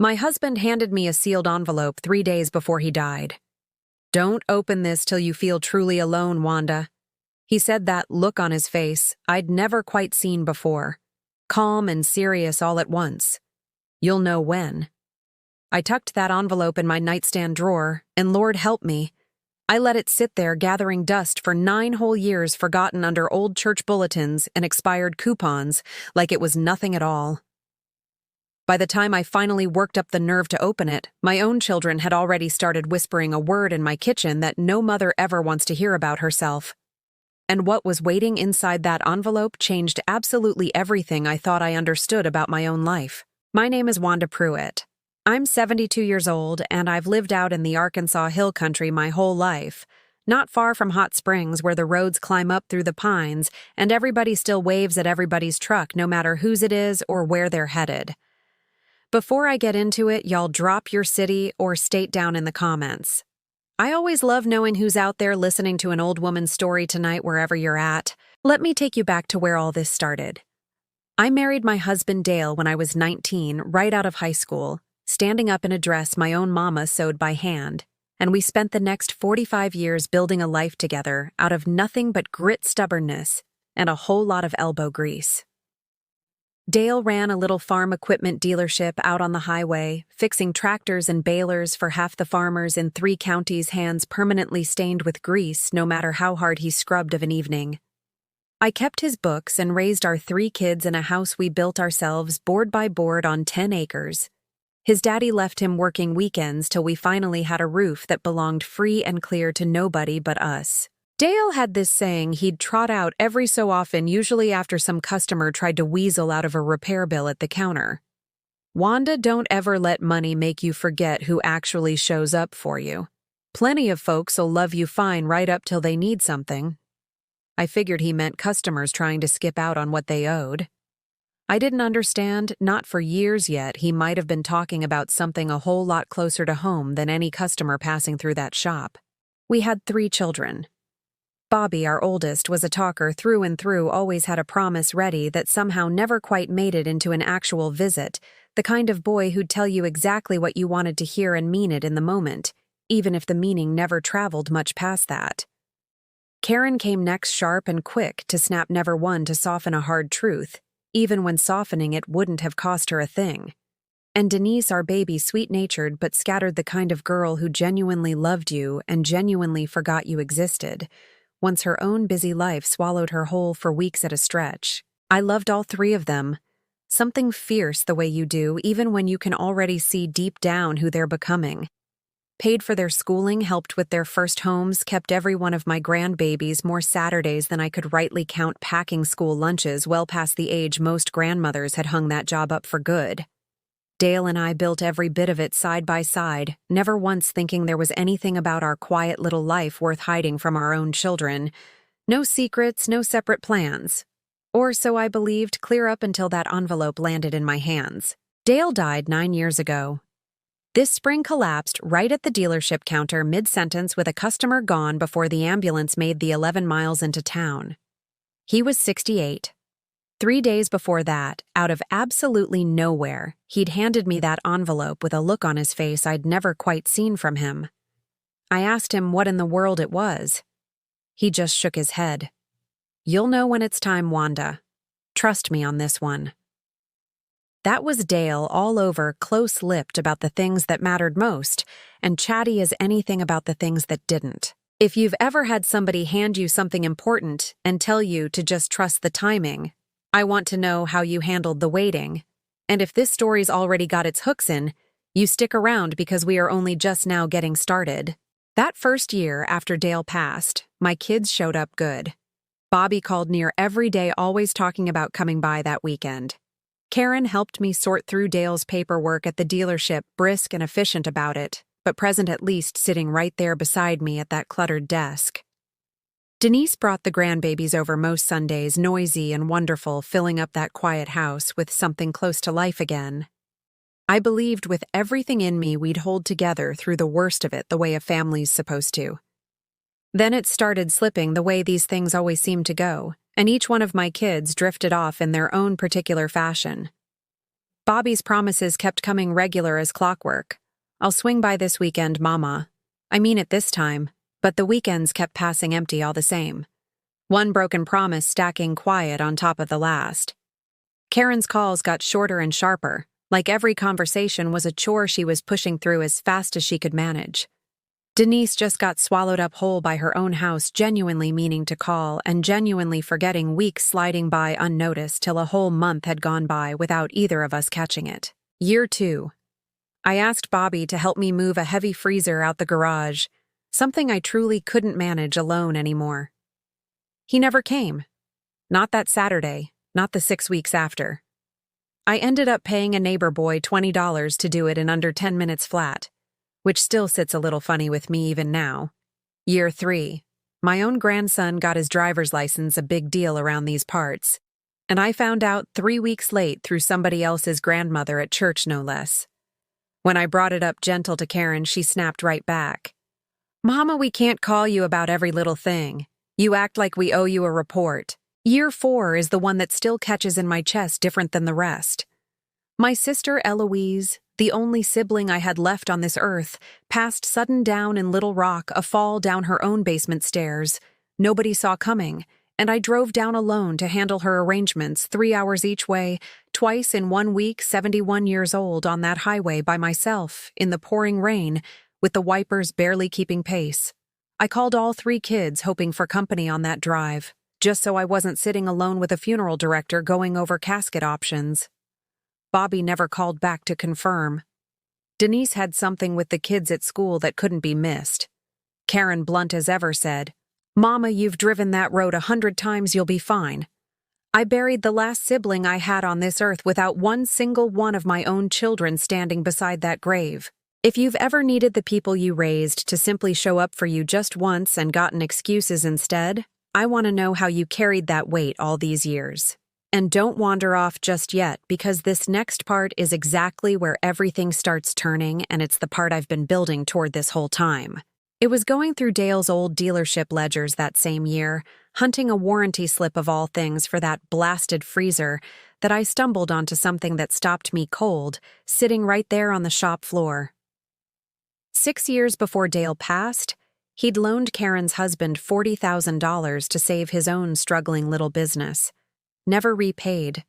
My husband handed me a sealed envelope 3 days before he died. "Don't open this till you feel truly alone, Wanda." He said, that look on his face I'd never quite seen before, calm and serious all at once. "You'll know when." I tucked that envelope in my nightstand drawer, and Lord help me, I let it sit there gathering dust for 9 whole years, forgotten under old church bulletins and expired coupons, like it was nothing at all. By the time I finally worked up the nerve to open it, my own children had already started whispering a word in my kitchen that no mother ever wants to hear about herself. And what was waiting inside that envelope changed absolutely everything I thought I understood about my own life. My name is Wanda Pruitt. I'm 72 years old, and I've lived out in the Arkansas Hill Country my whole life, not far from hot springs where the roads climb up through the pines and everybody still waves at everybody's truck no matter whose it is or where they're headed. Before I get into it, y'all drop your city or state down in the comments. I always love knowing who's out there listening to an old woman's story tonight wherever you're at. Let me take you back to where all this started. I married my husband Dale when I was 19, right out of high school, standing up in a dress my own mama sewed by hand, and we spent the next 45 years building a life together out of nothing but grit, stubbornness, and a whole lot of elbow grease. Dale ran a little farm equipment dealership out on the highway, fixing tractors and balers for half the farmers in 3 counties' hands permanently stained with grease no matter how hard he scrubbed of an evening. I kept his books and raised our 3 kids in a house we built ourselves board by board on 10 acres. His daddy left him working weekends till we finally had a roof that belonged free and clear to nobody but us. Dale had this saying he'd trot out every so often, usually after some customer tried to weasel out of a repair bill at the counter. "Wanda, don't ever let money make you forget who actually shows up for you. Plenty of folks'll love you fine right up till they need something." I figured he meant customers trying to skip out on what they owed. I didn't understand, not for years yet, he might have been talking about something a whole lot closer to home than any customer passing through that shop. We had 3 children. Bobby, our oldest, was a talker through and through, always had a promise ready that somehow never quite made it into an actual visit, the kind of boy who'd tell you exactly what you wanted to hear and mean it in the moment, even if the meaning never traveled much past that. Karen came next, sharp and quick to snap, never one to soften a hard truth, even when softening it wouldn't have cost her a thing. And Denise, our baby, sweet-natured but scattered, the kind of girl who genuinely loved you and genuinely forgot you existed, once her own busy life swallowed her whole for weeks at a stretch. I loved all 3 of them. Something fierce the way you do, even when you can already see deep down who they're becoming. Paid for their schooling, helped with their first homes, kept every one of my grandbabies more Saturdays than I could rightly count, packing school lunches well past the age most grandmothers had hung that job up for good. Dale and I built every bit of it side by side, never once thinking there was anything about our quiet little life worth hiding from our own children. No secrets, no separate plans. Or so I believed, clear up until that envelope landed in my hands. Dale died 9 years ago. This spring collapsed right at the dealership counter mid-sentence with a customer gone before the ambulance made the 11 miles into town. He was 68. 3 days before that, out of absolutely nowhere, he'd handed me that envelope with a look on his face I'd never quite seen from him. I asked him what in the world it was. He just shook his head. "You'll know when it's time, Wanda. Trust me on this one." That was Dale, all over, close-lipped about the things that mattered most, and chatty as anything about the things that didn't. If you've ever had somebody hand you something important and tell you to just trust the timing, I want to know how you handled the waiting. And if this story's already got its hooks in, you stick around because we are only just now getting started. That first year after Dale passed, my kids showed up good. Bobby called near every day, always talking about coming by that weekend. Karen helped me sort through Dale's paperwork at the dealership, brisk and efficient about it, but present at least, sitting right there beside me at that cluttered desk. Denise brought the grandbabies over most Sundays, noisy and wonderful, filling up that quiet house with something close to life again. I believed with everything in me we'd hold together through the worst of it the way a family's supposed to. Then it started slipping the way these things always seem to go, and each one of my kids drifted off in their own particular fashion. Bobby's promises kept coming regular as clockwork. I'll swing by this weekend, Mama. I mean it this time, but the weekends kept passing empty all the same. One broken promise stacking quiet on top of the last. Karen's calls got shorter and sharper, like every conversation was a chore she was pushing through as fast as she could manage. Denise just got swallowed up whole by her own house, genuinely meaning to call and genuinely forgetting, weeks sliding by unnoticed till a whole month had gone by without either of us catching it. Year 2. I asked Bobby to help me move a heavy freezer out the garage, something I truly couldn't manage alone anymore. He never came. Not that Saturday, not the 6 weeks after. I ended up paying a neighbor boy $20 to do it in under 10 minutes flat, which still sits a little funny with me even now. Year 3. My own grandson got his driver's license, a big deal around these parts, and I found out 3 weeks late through somebody else's grandmother at church, no less. When I brought it up gentle to Karen, she snapped right back. Mama, we can't call you about every little thing. You act like we owe you a report. Year 4 is the one that still catches in my chest different than the rest. My sister Eloise, the only sibling I had left on this earth, passed sudden down in Little Rock, a fall down her own basement stairs. Nobody saw coming, and I drove down alone to handle her arrangements 3 hours each way, twice in 1 week, 71 years old, on that highway by myself, in the pouring rain, with the wipers barely keeping pace. I called all 3 kids, hoping for company on that drive, just so I wasn't sitting alone with a funeral director going over casket options. Bobby never called back to confirm. Denise had something with the kids at school that couldn't be missed. Karen, blunt as ever, said, Mama, you've driven that road 100 times, you'll be fine. I buried the last sibling I had on this earth without one single one of my own children standing beside that grave. If you've ever needed the people you raised to simply show up for you just once and gotten excuses instead, I want to know how you carried that weight all these years. And don't wander off just yet, because this next part is exactly where everything starts turning, and it's the part I've been building toward this whole time. It was going through Dale's old dealership ledgers that same year, hunting a warranty slip of all things for that blasted freezer, that I stumbled onto something that stopped me cold, sitting right there on the shop floor. 6 years before Dale passed, he'd loaned Karen's husband $40,000 to save his own struggling little business. Never repaid.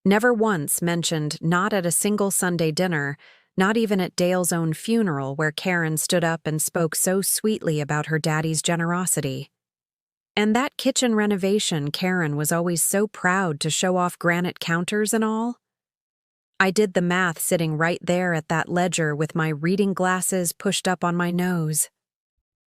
Never once mentioned, not at a single Sunday dinner, not even at Dale's own funeral, where Karen stood up and spoke so sweetly about her daddy's generosity. And that kitchen renovation Karen was always so proud to show off, granite counters and all. I did the math sitting right there at that ledger with my reading glasses pushed up on my nose.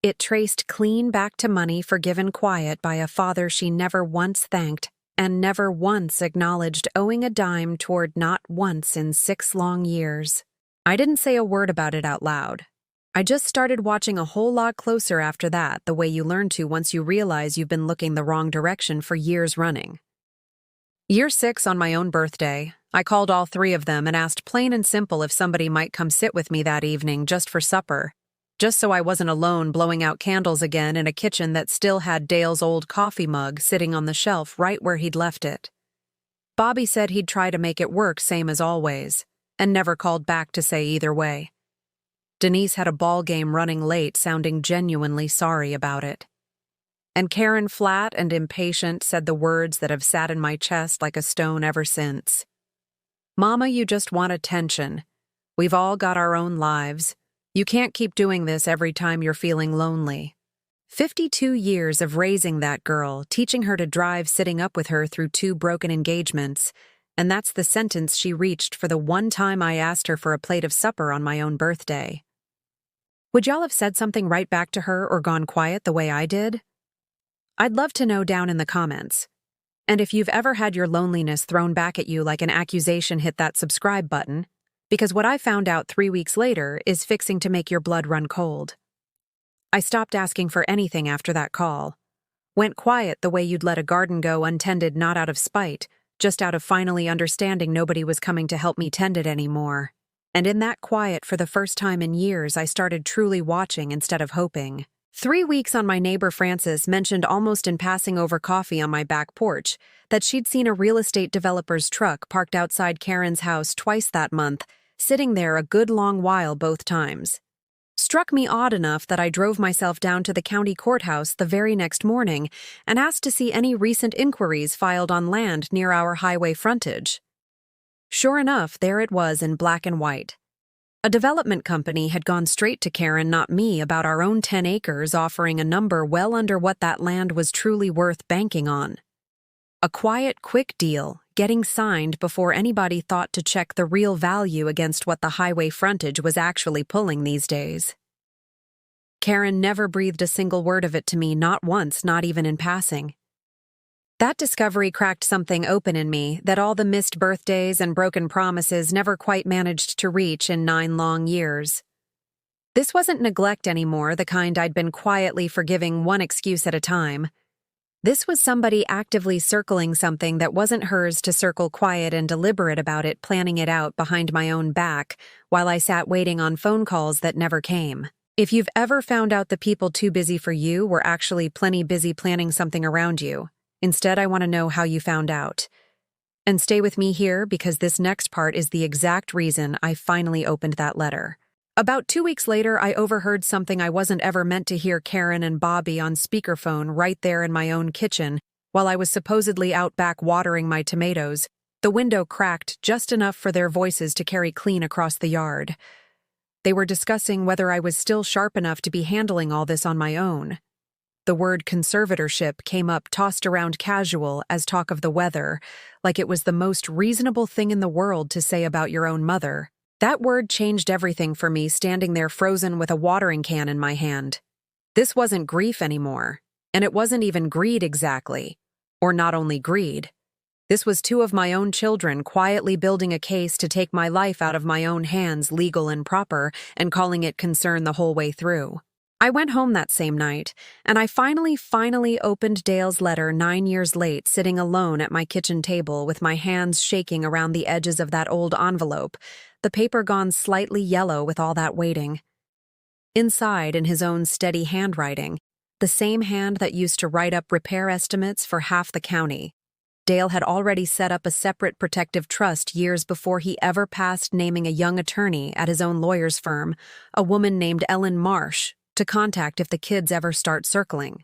It traced clean back to money forgiven quiet by a father she never once thanked, and never once acknowledged owing a dime toward, not once in 6 long years. I didn't say a word about it out loud. I just started watching a whole lot closer after that, the way you learn to once you realize you've been looking the wrong direction for years running. Year 6, on my own birthday, I called all 3 of them and asked plain and simple if somebody might come sit with me that evening just for supper, just so I wasn't alone blowing out candles again in a kitchen that still had Dale's old coffee mug sitting on the shelf right where he'd left it. Bobby said he'd try to make it work same as always, and never called back to say either way. Denise had a ball game running late, sounding genuinely sorry about it. And Karen, flat and impatient, said the words that have sat in my chest like a stone ever since. Mama, you just want attention. We've all got our own lives. You can't keep doing this every time you're feeling lonely. 52 years of raising that girl, teaching her to drive, sitting up with her through 2 broken engagements, and that's the sentence she reached for the one time I asked her for a plate of supper on my own birthday. Would y'all have said something right back to her or gone quiet the way I did? I'd love to know down in the comments. And if you've ever had your loneliness thrown back at you like an accusation, hit that subscribe button, because what I found out 3 weeks later is fixing to make your blood run cold. I stopped asking for anything after that call. Went quiet the way you'd let a garden go untended, not out of spite, just out of finally understanding nobody was coming to help me tend it anymore. And in that quiet, for the first time in years, I started truly watching instead of hoping, 3 weeks on, my neighbor Frances mentioned almost in passing over coffee on my back porch that she'd seen a real estate developer's truck parked outside Karen's house twice that month, sitting there a good long while both times. Struck me odd enough that I drove myself down to the county courthouse the very next morning and asked to see any recent inquiries filed on land near our highway frontage. Sure enough, there it was in black and white. A development company had gone straight to Karen, not me, about our own 10 acres, offering a number well under what that land was truly worth banking on. A quiet, quick deal, getting signed before anybody thought to check the real value against what the highway frontage was actually pulling these days. Karen never breathed a single word of it to me, not once, not even in passing. That discovery cracked something open in me that all the missed birthdays and broken promises never quite managed to reach in 9 long years. This wasn't neglect anymore, the kind I'd been quietly forgiving one excuse at a time. This was somebody actively circling something that wasn't hers to circle, quiet and deliberate about it, planning it out behind my own back while I sat waiting on phone calls that never came. If you've ever found out the people too busy for you were actually plenty busy planning something around you, instead, I want to know how you found out. And stay with me here, because this next part is the exact reason I finally opened that letter. About 2 weeks later, I overheard something I wasn't ever meant to hear: Karen and Bobby on speakerphone right there in my own kitchen, while I was supposedly out back watering my tomatoes. The window cracked just enough for their voices to carry clean across the yard. They were discussing whether I was still sharp enough to be handling all this on my own. The word conservatorship came up, tossed around casual as talk of the weather, like it was the most reasonable thing in the world to say about your own mother. That word changed everything for me, standing there frozen with a watering can in my hand. This wasn't grief anymore, and it wasn't even greed exactly. Or not only greed. This was 2 of my own children quietly building a case to take my life out of my own hands, legal and proper, and calling it concern the whole way through. I went home that same night, and I finally opened Dale's letter 9 years late, sitting alone at my kitchen table with my hands shaking around the edges of that old envelope, the paper gone slightly yellow with all that waiting. Inside, in his own steady handwriting, the same hand that used to write up repair estimates for half the county, Dale had already set up a separate protective trust years before he ever passed naming a young attorney at his own lawyer's firm, a woman named Ellen Marsh, to contact if the kids ever start circling.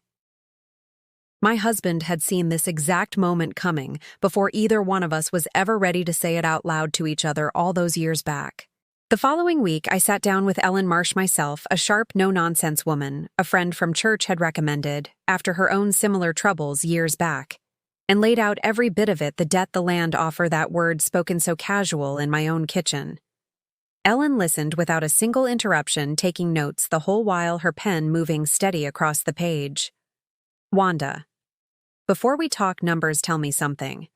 My husband had seen this exact moment coming before either one of us was ever ready to say it out loud to each other all those years back. The following week, I sat down with Ellen Marsh myself, a sharp, no-nonsense woman a friend from church had recommended after her own similar troubles years back, and laid out every bit of it, the debt, the land offer, that word spoken so casual, in my own kitchen. Ellen listened without a single interruption, taking notes the whole while, her pen moving steady across the page. "Wanda, before we talk numbers, tell me something.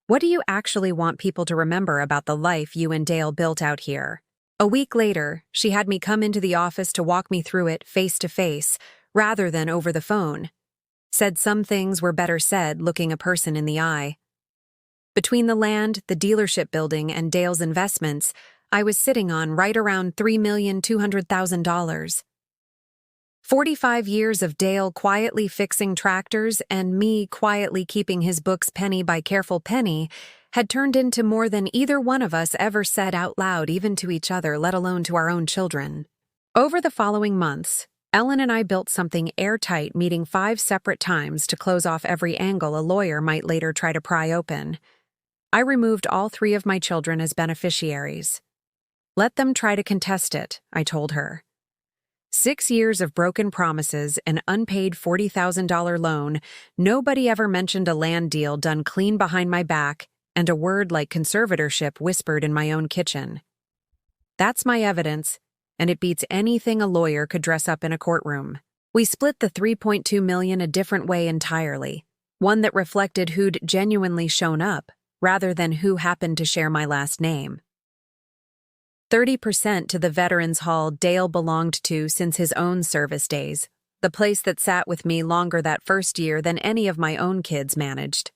What do you actually want people to remember about the life you and Dale built out here?" A week later, she had me come into the office to walk me through it face to face, rather than over the phone. Said some things were better said looking a person in the eye. Between the land, the dealership building, and Dale's investments, I was sitting on right around $3,200,000. 45 years of Dale quietly fixing tractors and me quietly keeping his books penny by careful penny had turned into more than either one of us ever said out loud, even to each other, let alone to our own children. Over the following months, Ellen and I built something airtight, meeting 5 separate times to close off every angle a lawyer might later try to pry open. I removed all 3 of my children as beneficiaries. Let them try to contest it, I told her. 6 years of broken promises, an unpaid $40,000 loan, nobody ever mentioned a land deal done clean behind my back, and a word like conservatorship whispered in my own kitchen. That's my evidence, and it beats anything a lawyer could dress up in a courtroom. We split the $3.2 million a different way entirely, one that reflected who'd genuinely shown up, rather than who happened to share my last name. 30% to the Veterans Hall Dale belonged to since his own service days, the place that sat with me longer that first year than any of my own kids managed.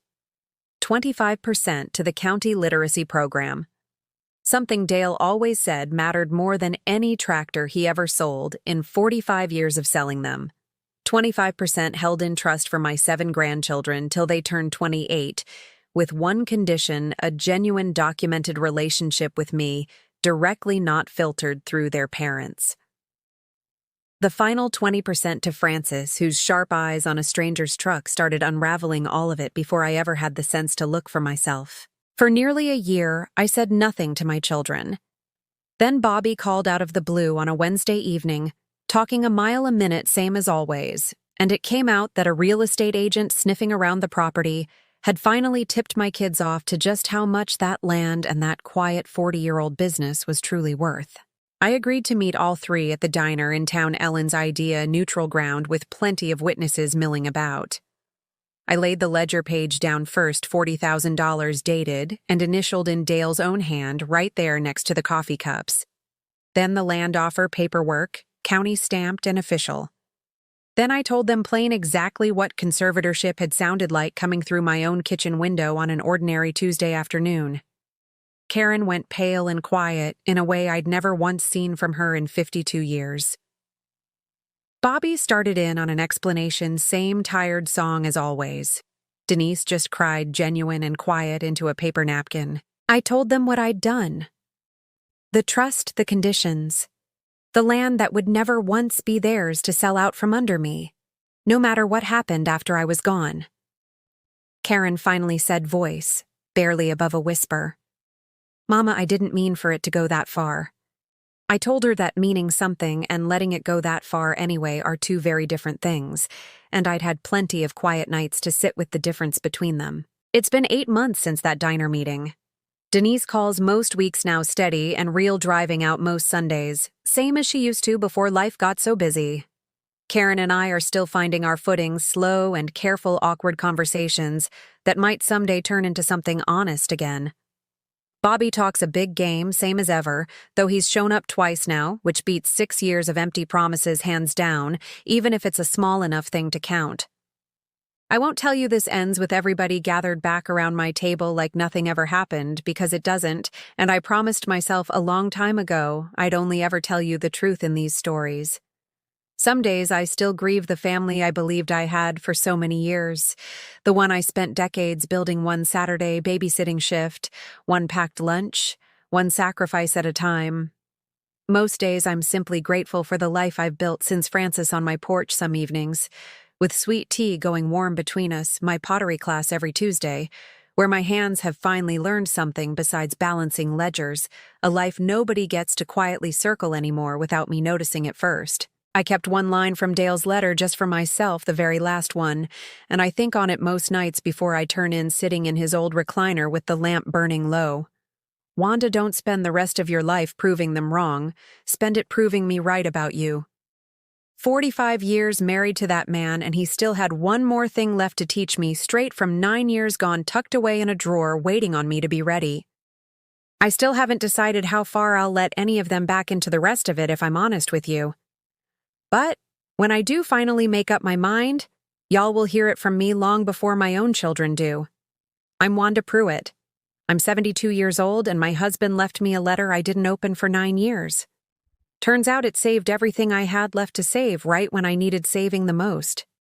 25% to the county literacy program, something Dale always said mattered more than any tractor he ever sold in 45 years of selling them. 25% held in trust for my 7 grandchildren till they turned 28, with one condition: a genuine documented relationship with me, directly not filtered through their parents. The final 20% to Francis, whose sharp eyes on a stranger's truck started unraveling all of it before I ever had the sense to look for myself. For nearly a year, I said nothing to my children. Then Bobby called out of the blue on a Wednesday evening, talking a mile a minute, same as always, and it came out that a real estate agent sniffing around the property had finally tipped my kids off to just how much that land and that quiet 40-year-old business was truly worth. I agreed to meet all 3 at the diner in town, Ellen's idea, neutral ground with plenty of witnesses milling about. I laid the ledger page down first, $40,000 dated, and initialed in Dale's own hand right there next to the coffee cups. Then the land offer paperwork, county stamped and official. Then I told them plain exactly what conservatorship had sounded like coming through my own kitchen window on an ordinary Tuesday afternoon. Karen went pale and quiet in a way I'd never once seen from her in 52 years. Bobby started in on an explanation, same tired song as always. Denise just cried genuine and quiet into a paper napkin. I told them what I'd done. The trust, the conditions. The land that would never once be theirs to sell out from under me, no matter what happened after I was gone. Karen finally said, voice barely above a whisper, "Mama, I didn't mean for it to go that far." I told her that meaning something and letting it go that far anyway are 2 very different things, and I'd had plenty of quiet nights to sit with the difference between them. It's been 8 months since that diner meeting. Denise calls most weeks now, steady and real, driving out most Sundays, same as she used to before life got so busy. Karen and I are still finding our footing, slow and careful, awkward conversations that might someday turn into something honest again. Bobby talks a big game, same as ever, though he's shown up twice now, which beats 6 years of empty promises hands down, even if it's a small enough thing to count. I won't tell you this ends with everybody gathered back around my table like nothing ever happened, because it doesn't, and I promised myself a long time ago I'd only ever tell you the truth in these stories. Some days I still grieve the family I believed I had for so many years, the one I spent decades building, one Saturday babysitting shift, one packed lunch, one sacrifice at a time. Most days I'm simply grateful for the life I've built since Francis on my porch some evenings, with sweet tea going warm between us, my pottery class every Tuesday, where my hands have finally learned something besides balancing ledgers, a life nobody gets to quietly circle anymore without me noticing it first. I kept one line from Dale's letter just for myself, the very last one, and I think on it most nights before I turn in, sitting in his old recliner with the lamp burning low. Wanda, don't spend the rest of your life proving them wrong. Spend it proving me right about you. 45 years married to that man, and he still had one more thing left to teach me, straight from 9 years gone, tucked away in a drawer, waiting on me to be ready. I still haven't decided how far I'll let any of them back into the rest of it, if I'm honest with you. But when I do finally make up my mind, y'all will hear it from me long before my own children do. I'm Wanda Pruitt. I'm 72 years old, and my husband left me a letter I didn't open for 9 years. Turns out it saved everything I had left to save right when I needed saving the most.